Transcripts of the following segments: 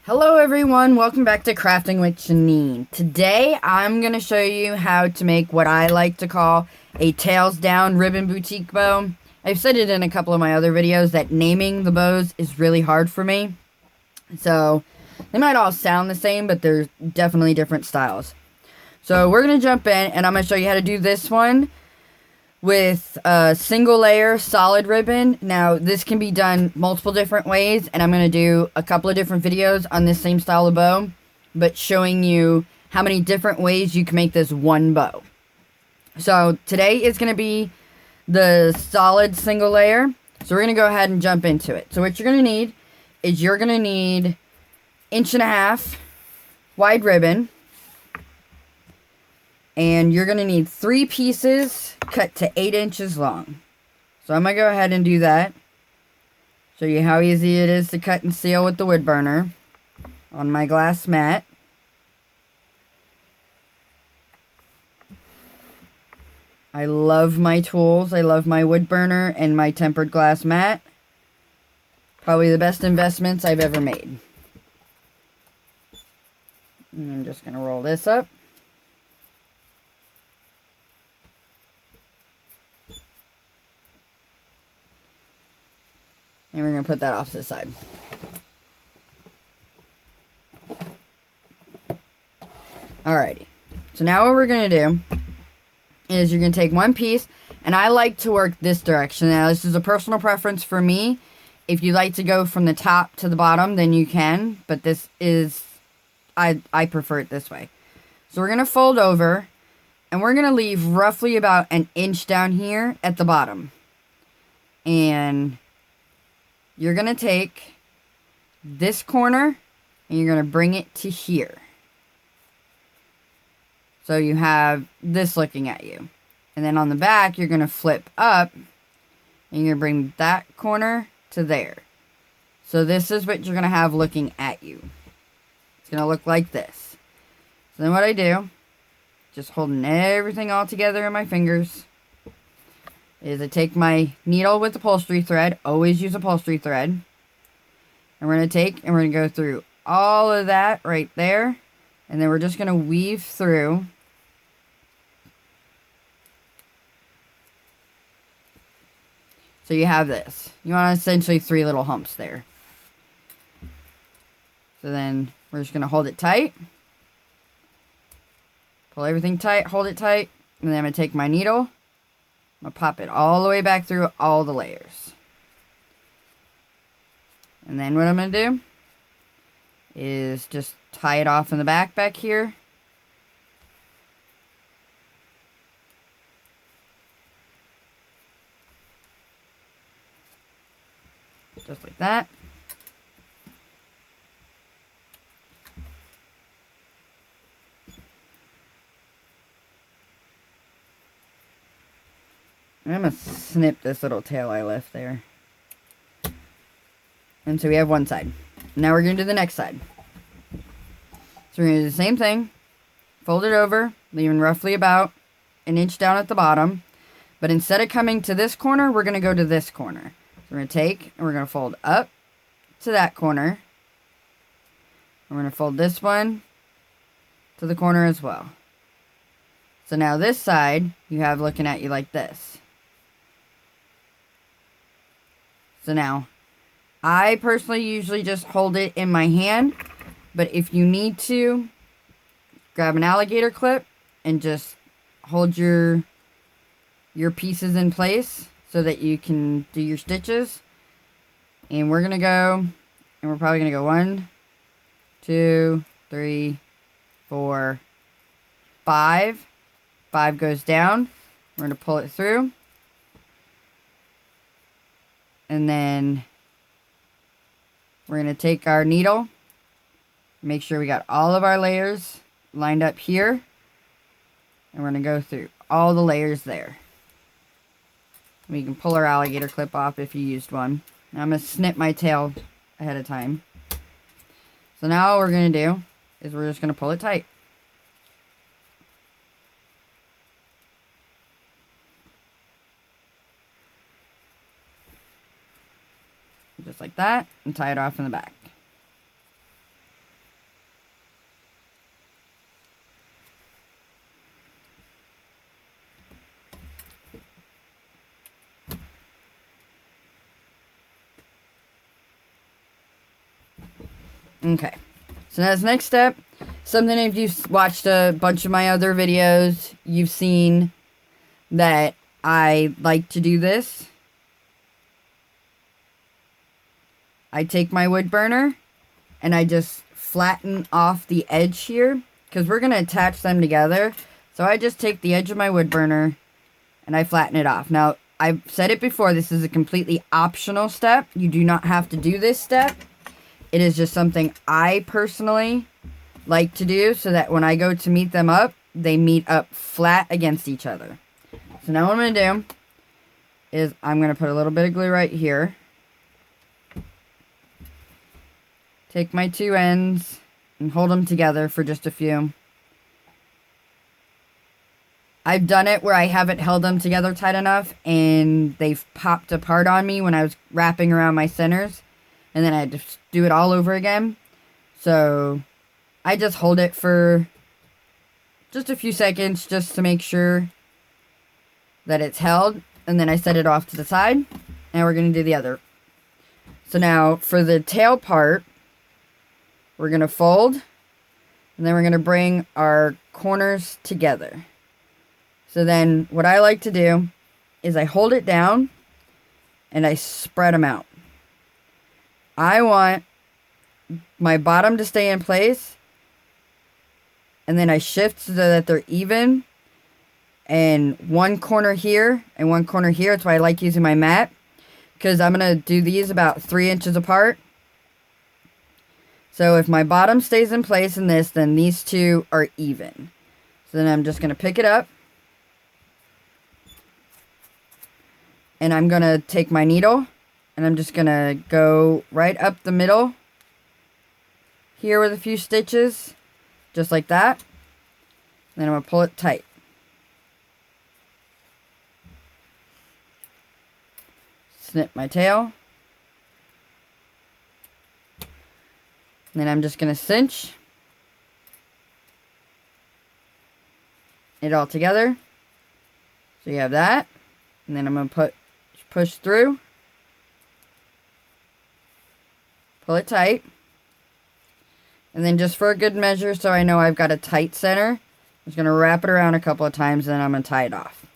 Hello everyone, welcome back to Crafting with Jeanine. Today I'm going to show you how to make what I like to call a tails down ribbon boutique bow. I've said it in a couple of my other videos that naming the bows is really hard for me. So they might all sound the same, but they're definitely different styles. So we're going to jump in and I'm going to show you how to do this one with a single layer solid ribbon. Now this can be done multiple different ways, and I'm going to do a couple of different videos on this same style of bow, but showing you how many different ways you can make this one bow. So today is going to be the solid single layer, so we're going to go ahead and jump into it. So what you're going to need is you're going to need 1.5 inch wide ribbon, and you're going to need 3 pieces cut to 8 inches long. So I'm going to go ahead and do that. Show you how easy it is to cut and seal with the wood burner on my glass mat. I love my tools. I love my wood burner and my tempered glass mat. Probably the best investments I've ever made. And I'm just going to roll this up. And we're going to put that off to the side. Alrighty. So now what we're going to do is you're going to take one piece. And I like to work this direction. Now this is a personal preference for me. If you like to go from the top to the bottom, then you can. But this is, I prefer it this way. So we're going to fold over. And we're going to leave roughly about 1 inch down here at the bottom. And you're going to take this corner and you're going to bring it to here. So you have this looking at you. And then on the back, you're going to flip up and you're going to bring that corner to there. So this is what you're going to have looking at you. It's going to look like this. So then what I do, just holding everything all together in my fingers, is I take my needle with upholstery thread. Always use upholstery thread. And we're going to take and we're going to go through all of that right there. And then we're just going to weave through. So you have this. You want essentially 3 little humps there. So then we're just going to hold it tight. Pull everything tight, hold it tight. And then I'm going to take my needle. I'm going to pop it all the way back through all the layers. And then what I'm going to do is just tie it off in the back here. Just like that. I'm going to snip this little tail I left there. And so we have one side. Now we're going to do the next side. So we're going to do the same thing. Fold it over, leaving roughly about 1 inch down at the bottom. But instead of coming to this corner, we're going to go to this corner. So we're going to take and we're going to fold up to that corner. We're going to fold this one to the corner as well. So now this side, you have looking at you like this. So now, I personally usually just hold it in my hand, but if you need to, grab an alligator clip and just hold your pieces in place so that you can do your stitches. And we're going to go, and we're probably going to go 1, 2, 3, 4, 5. 5 goes down. We're going to pull it through. And then we're going to take our needle, make sure we got all of our layers lined up here. And we're going to go through all the layers there. We can pull our alligator clip off if you used one. Now I'm going to snip my tail ahead of time. So now all we're going to do is we're just going to pull it tight. Just like that, and tie it off in the back. Okay. So now this next step, something if you've watched a bunch of my other videos, you've seen that I like to do this. I take my wood burner and I just flatten off the edge here because we're going to attach them together. So I just take the edge of my wood burner and I flatten it off. Now, I've said it before, this is a completely optional step. You do not have to do this step. It is just something I personally like to do so that when I go to meet them up, they meet up flat against each other. So now what I'm going to do is I'm going to put a little bit of glue right here. Take my two ends and hold them together for just a few. I've done it where I haven't held them together tight enough and they've popped apart on me when I was wrapping around my centers. And then I had to do it all over again. So I just hold it for just a few seconds just to make sure that it's held. And then I set it off to the side. Now we're going to do the other. So now for the tail part, we're going to fold. And then we're going to bring our corners together. So then what I like to do is I hold it down and I spread them out. I want my bottom to stay in place and then I shift so that they're even, and one corner here and one corner here. That's why I like using my mat, because I'm going to do these about 3 inches apart. So if my bottom stays in place in this, then these two are even. So then I'm just going to pick it up and I'm going to take my needle and I'm just going to go right up the middle here with a few stitches, just like that. Then I'm going to pull it tight. Snip my tail. And then I'm just going to cinch it all together. So you have that. And then I'm going to push through. Pull it tight. And then just for a good measure, so I know I've got a tight center, I'm just going to wrap it around a couple of times and then I'm going to tie it off.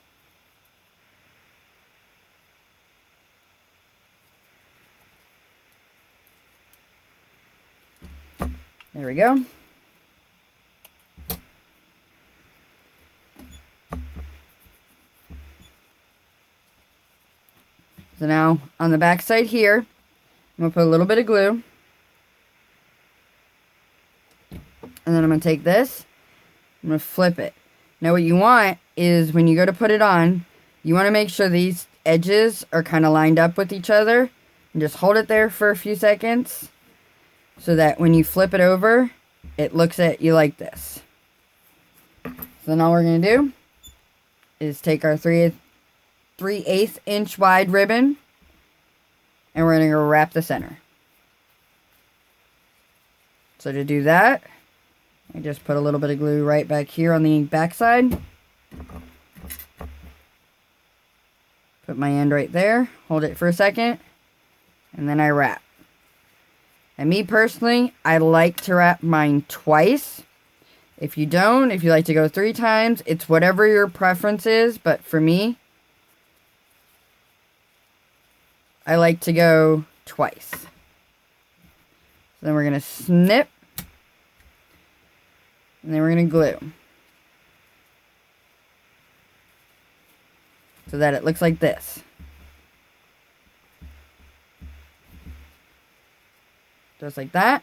There we go. So now on the back side here, I'm going to put a little bit of glue. And then I'm going to take this, I'm going to flip it. Now what you want is when you go to put it on, you want to make sure these edges are kind of lined up with each other. And just hold it there for a few seconds so that when you flip it over, it looks at you like this. So then all we're going to do is take our 3/8 inch wide ribbon and we're going to go wrap the center. So to do that, I just put a little bit of glue right back here on the back side. Put my end right there, hold it for a second, and then I wrap. And me personally, I like to wrap mine twice. If you don't, if you like to go 3 times, it's whatever your preference is, but for me, I like to go twice. So then we're going to snip. And then we're going to glue. So that it looks like this. Just like that.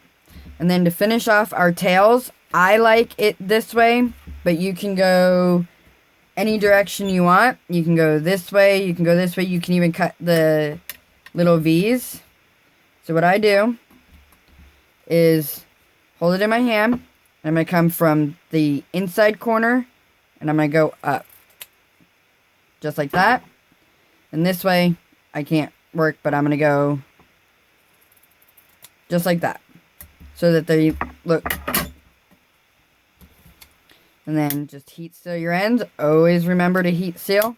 And then to finish off our tails, I like it this way, but you can go any direction you want. You can go this way, you can go this way, you can even cut the little V's. So what I do is hold it in my hand. I'm going to come from the inside corner and I'm going to go up. Just like that. And this way, I can't work, but I'm going to go just like that. So that they look. And then just heat seal your ends. Always remember to heat seal.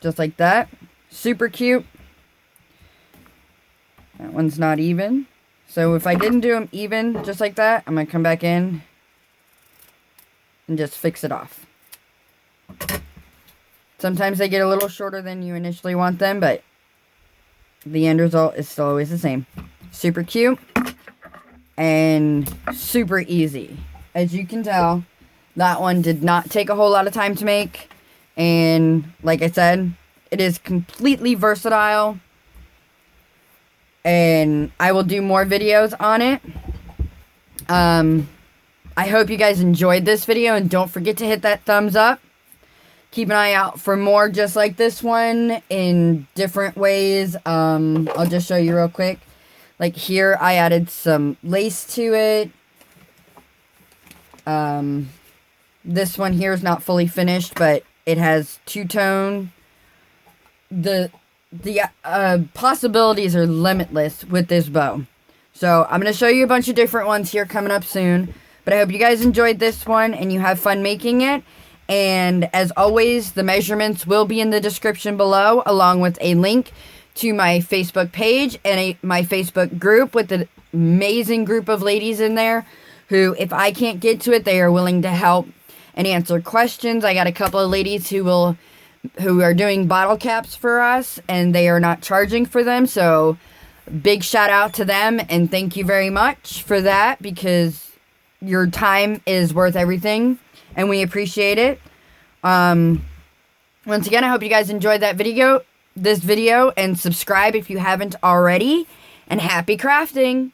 Just like that. Super cute. That one's not even. So if I didn't do them even, just like that, I'm going to come back in and just fix it off. Sometimes they get a little shorter than you initially want them, but the end result is still always the same. Super cute and super easy. As you can tell, that one did not take a whole lot of time to make. And like I said, it is completely versatile. And I will do more videos on it. I hope you guys enjoyed this video, and don't forget to hit that thumbs up. Keep an eye out for more just like this one in different ways. I'll just show you real quick. Like here, I added some lace to it. This one here is not fully finished, but it has two-tone. The possibilities are limitless with this bow. So I'm going to show you a bunch of different ones here coming up soon. But I hope you guys enjoyed this one and you have fun making it. And as always, the measurements will be in the description below, along with a link to my Facebook page and my Facebook group with an amazing group of ladies in there who, if I can't get to it, they are willing to help and answer questions. I got a couple of ladies who are doing bottle caps for us, and they are not charging for them. So big shout out to them, and thank you very much for that, because your time is worth everything, and we appreciate it. Once again, I hope you guys enjoyed this video, and subscribe if you haven't already, and happy crafting!